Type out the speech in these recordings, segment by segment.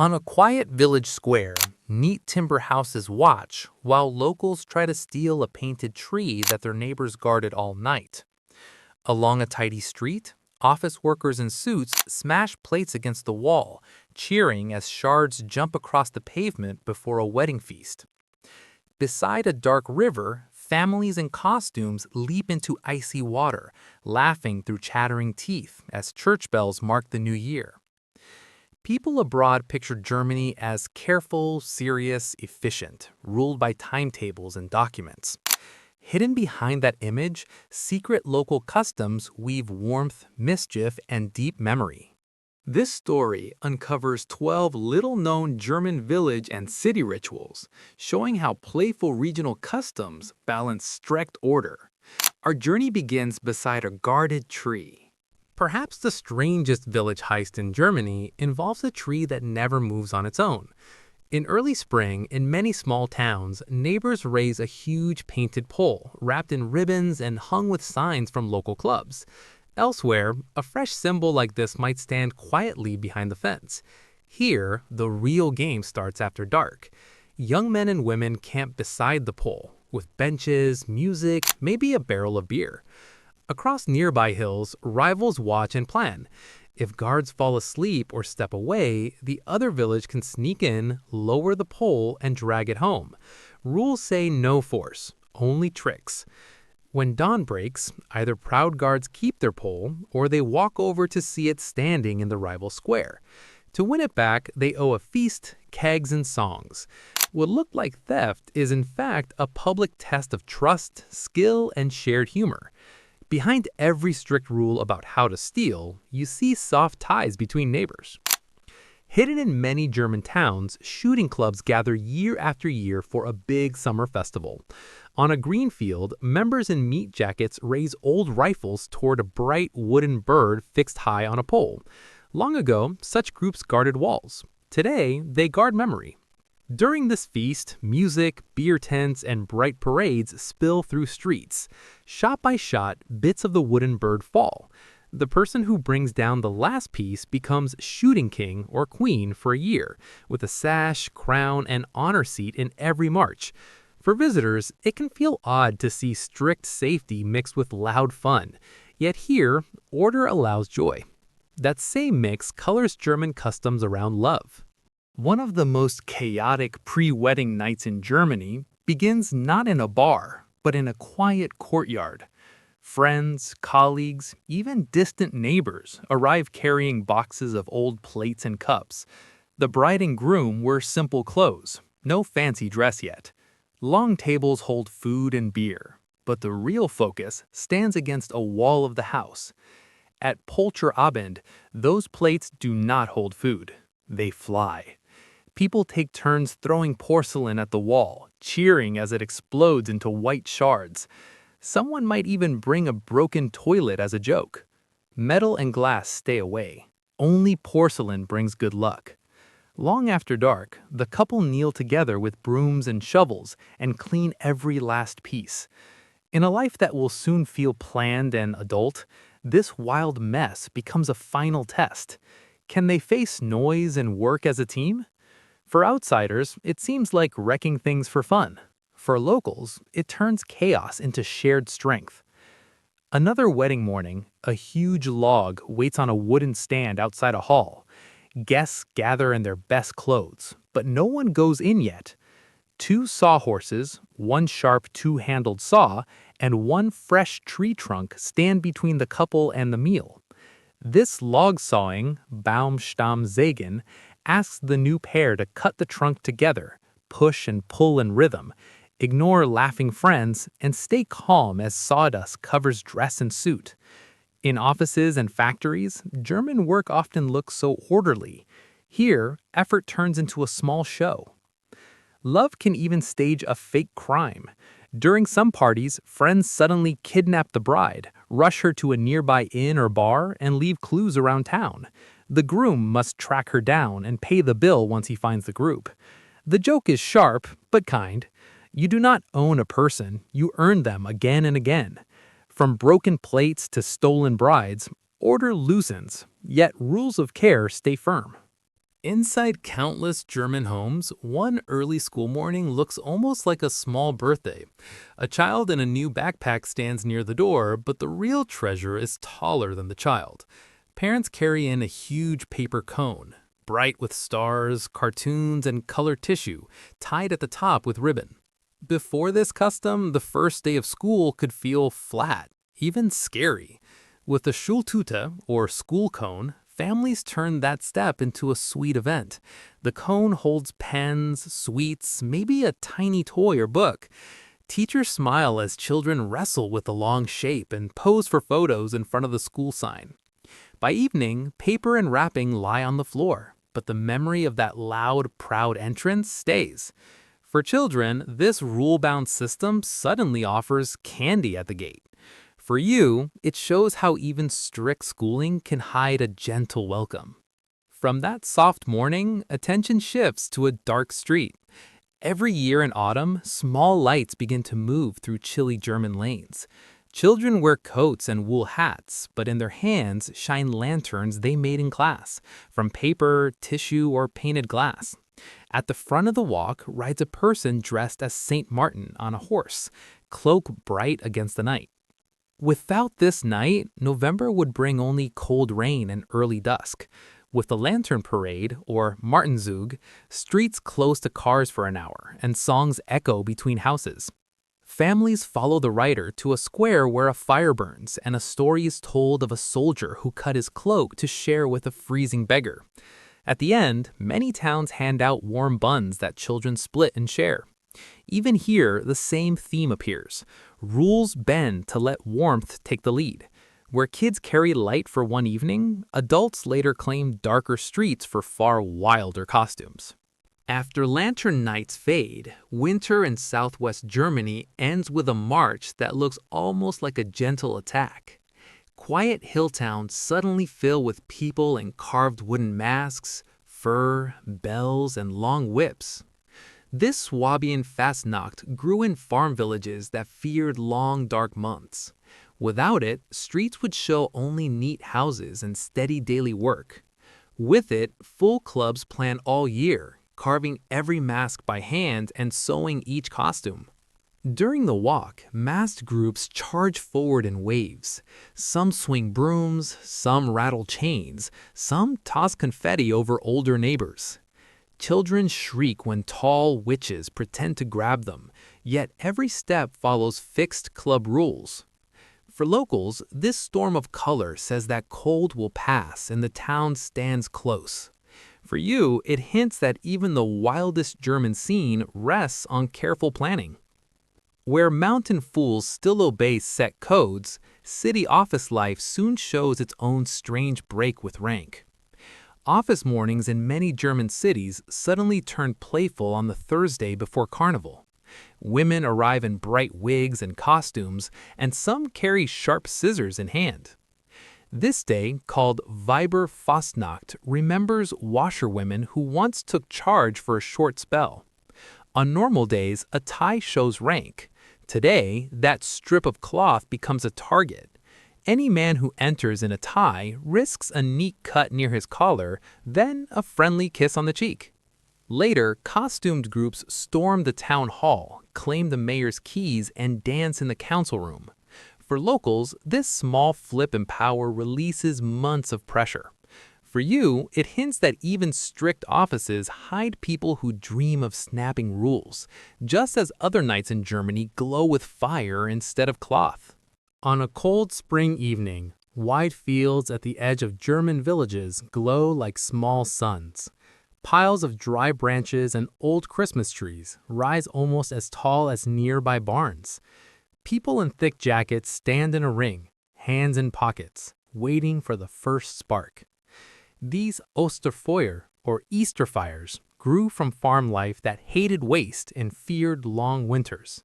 On a quiet village square, neat timber houses watch while locals try to steal a painted tree that their neighbors guarded all night. Along a tidy street, office workers in suits smash plates against the wall, cheering as shards jump across the pavement before a wedding feast. Beside a dark river, families in costumes leap into icy water, laughing through chattering teeth as church bells mark the new year. People abroad picture Germany as careful, serious, efficient, ruled by timetables and documents. Hidden behind that image, secret local customs weave warmth, mischief, and deep memory. This story uncovers 12 little-known German village and city rituals, showing how playful regional customs balance strict order. Our journey begins beside a guarded tree. Perhaps the strangest village heist in Germany involves a tree that never moves on its own. In early spring, in many small towns, neighbors raise a huge painted pole wrapped in ribbons and hung with signs from local clubs. Elsewhere, a fresh symbol like this might stand quietly behind the fence. Here, the real game starts after dark. Young men and women camp beside the pole, with benches, music, maybe a barrel of beer. Across nearby hills, rivals watch and plan. If guards fall asleep or step away, the other village can sneak in, lower the pole, and drag it home. Rules say no force, only tricks. When dawn breaks, either proud guards keep their pole, or they walk over to see it standing in the rival square. To win it back, they owe a feast, kegs, and songs. What looked like theft is in fact a public test of trust, skill, and shared humor. Behind every strict rule about how to steal, you see soft ties between neighbors. Hidden in many German towns, shooting clubs gather year after year for a big summer festival. On a green field, members in meat jackets raise old rifles toward a bright wooden bird fixed high on a pole. Long ago, such groups guarded walls. Today, they guard memory. During this feast, music, beer tents, and bright parades spill through streets. Shot by shot, bits of the wooden bird fall. The person who brings down the last piece becomes shooting king or queen for a year, with a sash, crown, and honor seat in every march. For visitors, it can feel odd to see strict safety mixed with loud fun. Yet here, order allows joy. That same mix colors German customs around love. One of the most chaotic pre-wedding nights in Germany begins not in a bar, but in a quiet courtyard. Friends, colleagues, even distant neighbors arrive carrying boxes of old plates and cups. The bride and groom wear simple clothes, no fancy dress yet. Long tables hold food and beer, but the real focus stands against a wall of the house. At Polterabend, those plates do not hold food. They fly. People take turns throwing porcelain at the wall, cheering as it explodes into white shards. Someone might even bring a broken toilet as a joke. Metal and glass stay away. Only porcelain brings good luck. Long after dark, the couple kneel together with brooms and shovels and clean every last piece. In a life that will soon feel planned and adult, this wild mess becomes a final test. Can they face noise and work as a team? For outsiders, it seems like wrecking things for fun. For locals, it turns chaos into shared strength. Another wedding morning, a huge log waits on a wooden stand outside a hall. Guests gather in their best clothes, but no one goes in yet. 2 sawhorses, 1 sharp 2-handled saw, and 1 fresh tree trunk stand between the couple and the meal. This log sawing, Baumstammsägen, asks the new pair to cut the trunk together, push and pull in rhythm, ignore laughing friends, and stay calm as sawdust covers dress and suit. In offices and factories, German work often looks so orderly. Here, effort turns into a small show. Love can even stage a fake crime. During some parties, friends suddenly kidnap the bride, rush her to a nearby inn or bar, and leave clues around town. The groom must track her down and pay the bill once he finds the group. The joke is sharp, but kind. You do not own a person, you earn them again and again. From broken plates to stolen brides, order loosens, yet rules of care stay firm. Inside countless German homes, one early school morning looks almost like a small birthday. A child in a new backpack stands near the door, but the real treasure is taller than the child. Parents carry in a huge paper cone, bright with stars, cartoons, and colored tissue, tied at the top with ribbon. Before this custom, the first day of school could feel flat, even scary. With the Schultüte, or school cone, families turn that step into a sweet event. The cone holds pens, sweets, maybe a tiny toy or book. Teachers smile as children wrestle with the long shape and pose for photos in front of the school sign. By evening, paper and wrapping lie on the floor, but the memory of that loud, proud entrance stays. For children, this rule-bound system suddenly offers candy at the gate. For you, it shows how even strict schooling can hide a gentle welcome. From that soft morning, attention shifts to a dark street. Every year in autumn, small lights begin to move through chilly German lanes. Children wear coats and wool hats, but in their hands shine lanterns they made in class, from paper, tissue, or painted glass. At the front of the walk rides a person dressed as Saint Martin on a horse, cloak bright against the night. Without this night, November would bring only cold rain and early dusk. With the lantern parade, or Martinszug, streets close to cars for an hour, and songs echo between houses. Families follow the rider to a square where a fire burns, and a story is told of a soldier who cut his cloak to share with a freezing beggar. At the end, many towns hand out warm buns that children split and share. Even here, the same theme appears. Rules bend to let warmth take the lead. Where kids carry light for one evening, adults later claim darker streets for far wilder costumes. After lantern nights fade, winter in southwest Germany ends with a march that looks almost like a gentle attack. Quiet hill towns suddenly fill with people in carved wooden masks, fur, bells, and long whips. This Swabian Fastnacht grew in farm villages that feared long, dark months. Without it, streets would show only neat houses and steady daily work. With it, full clubs plan all year, carving every mask by hand and sewing each costume. During the walk, masked groups charge forward in waves. Some swing brooms, some rattle chains, some toss confetti over older neighbors. Children shriek when tall witches pretend to grab them, yet every step follows fixed club rules. For locals, this storm of color says that cold will pass and the town stands close. For you, it hints that even the wildest German scene rests on careful planning. Where mountain fools still obey set codes, city office life soon shows its own strange break with rank. Office mornings in many German cities suddenly turn playful on the Thursday before Carnival. Women arrive in bright wigs and costumes, and some carry sharp scissors in hand. This day, called Weiberfastnacht, remembers washerwomen who once took charge for a short spell. On normal days, a tie shows rank. Today, that strip of cloth becomes a target. Any man who enters in a tie risks a neat cut near his collar, then a friendly kiss on the cheek. Later, costumed groups storm the town hall, claim the mayor's keys, and dance in the council room. For locals, this small flip in power releases months of pressure. For you, it hints that even strict offices hide people who dream of snapping rules, just as other nights in Germany glow with fire instead of cloth. On a cold spring evening, wide fields at the edge of German villages glow like small suns. Piles of dry branches and old Christmas trees rise almost as tall as nearby barns. People in thick jackets stand in a ring, hands in pockets, waiting for the first spark. These Osterfeuer, or Easter fires, grew from farm life that hated waste and feared long winters.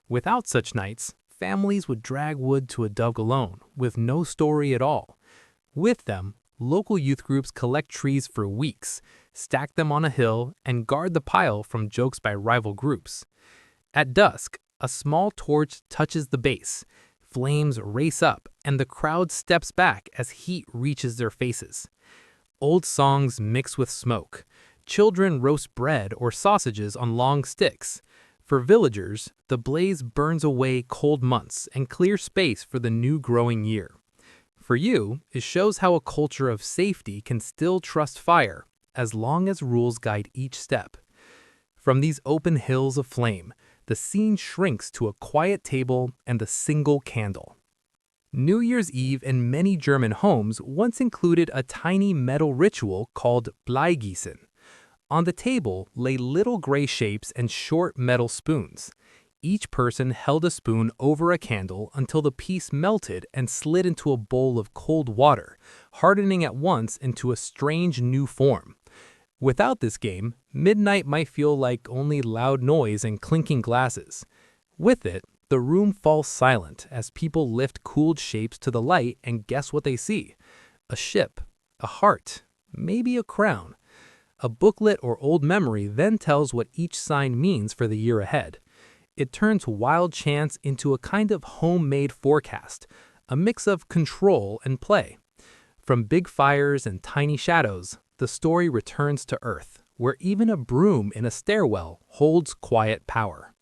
Without such nights, families would drag wood to a dug alone, with no story at all. With them, local youth groups collect trees for weeks, stack them on a hill, and guard the pile from jokes by rival groups. At dusk, a small torch touches the base. Flames race up, and the crowd steps back as heat reaches their faces. Old songs mix with smoke. Children roast bread or sausages on long sticks. For villagers, the blaze burns away cold months and clears space for the new growing year. For you, it shows how a culture of safety can still trust fire, as long as rules guide each step. From these open hills of flame, the scene shrinks to a quiet table and a single candle. New Year's Eve in many German homes once included a tiny metal ritual called Bleigießen. On the table lay little gray shapes and short metal spoons. Each person held a spoon over a candle until the piece melted and slid into a bowl of cold water, hardening at once into a strange new form. Without this game, midnight might feel like only loud noise and clinking glasses. With it, the room falls silent as people lift cooled shapes to the light and guess what they see. A ship, a heart, maybe a crown. A booklet or old memory then tells what each sign means for the year ahead. It turns wild chance into a kind of homemade forecast, a mix of control and play. From big fires and tiny shadows, the story returns to Earth, where even a broom in a stairwell holds quiet power.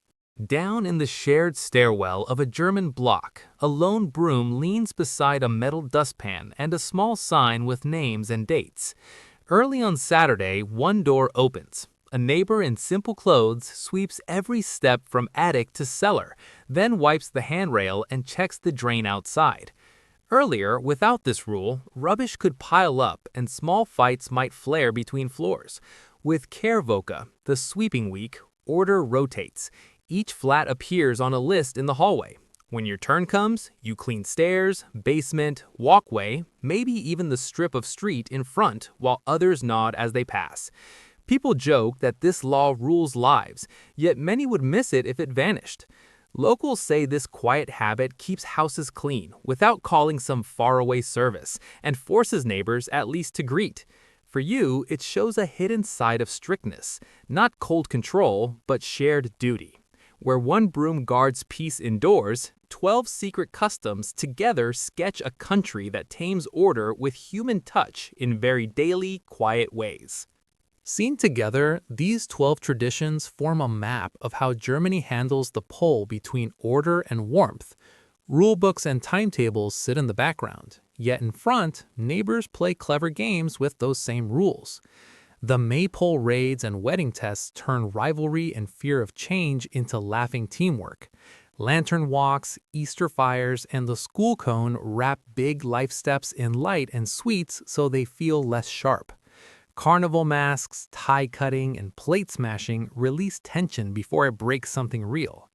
Down in the shared stairwell of a German block, a lone broom leans beside a metal dustpan and a small sign with names and dates. Early on Saturday, one door opens. A neighbor in simple clothes sweeps every step from attic to cellar, then wipes the handrail and checks the drain outside. Earlier, without this rule, rubbish could pile up and small fights might flare between floors. With Kehrwoche, the sweeping week, order rotates. Each flat appears on a list in the hallway. When your turn comes, you clean stairs, basement, walkway, maybe even the strip of street in front while others nod as they pass. People joke that this law rules lives, yet many would miss it if it vanished. Locals say this quiet habit keeps houses clean without calling some faraway service and forces neighbors at least to greet. For you, it shows a hidden side of strictness, not cold control, but shared duty. Where one broom guards peace indoors, 12 secret customs together sketch a country that tames order with human touch in very daily, quiet ways. Seen together, these 12 traditions form a map of how Germany handles the pull between order and warmth. Rulebooks and timetables sit in the background, yet in front, neighbors play clever games with those same rules. The maypole raids and wedding tests turn rivalry and fear of change into laughing teamwork. Lantern walks, Easter fires, and the school cone wrap big life steps in light and sweets so they feel less sharp. Carnival masks, tie cutting, and plate smashing release tension before it breaks something real.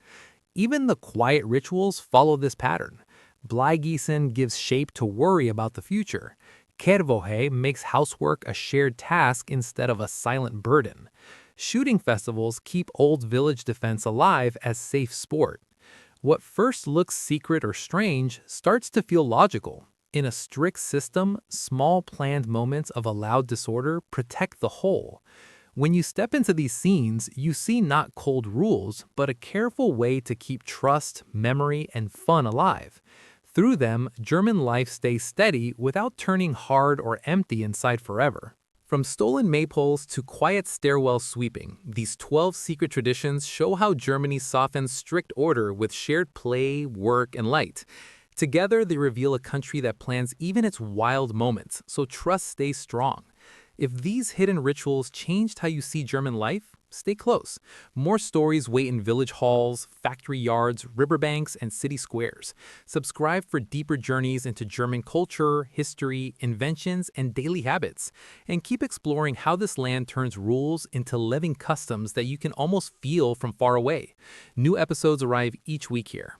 Even the quiet rituals follow this pattern. Bleigießen gives shape to worry about the future. Kehrwoche makes housework a shared task instead of a silent burden. Shooting festivals keep old village defense alive as safe sport. What first looks secret or strange starts to feel logical. In a strict system, small planned moments of allowed disorder protect the whole. When you step into these scenes, you see not cold rules, but a careful way to keep trust, memory, and fun alive. Through them, German life stays steady without turning hard or empty inside forever. From stolen maypoles to quiet stairwell sweeping, these 12 secret traditions show how Germany softens strict order with shared play, work, and light. Together, they reveal a country that plans even its wild moments, so trust stays strong. If these hidden rituals changed how you see German life, stay close. More stories wait in village halls, factory yards, riverbanks, and city squares. Subscribe for deeper journeys into German culture, history, inventions, and daily habits. And keep exploring how this land turns rules into living customs that you can almost feel from far away. New episodes arrive each week here.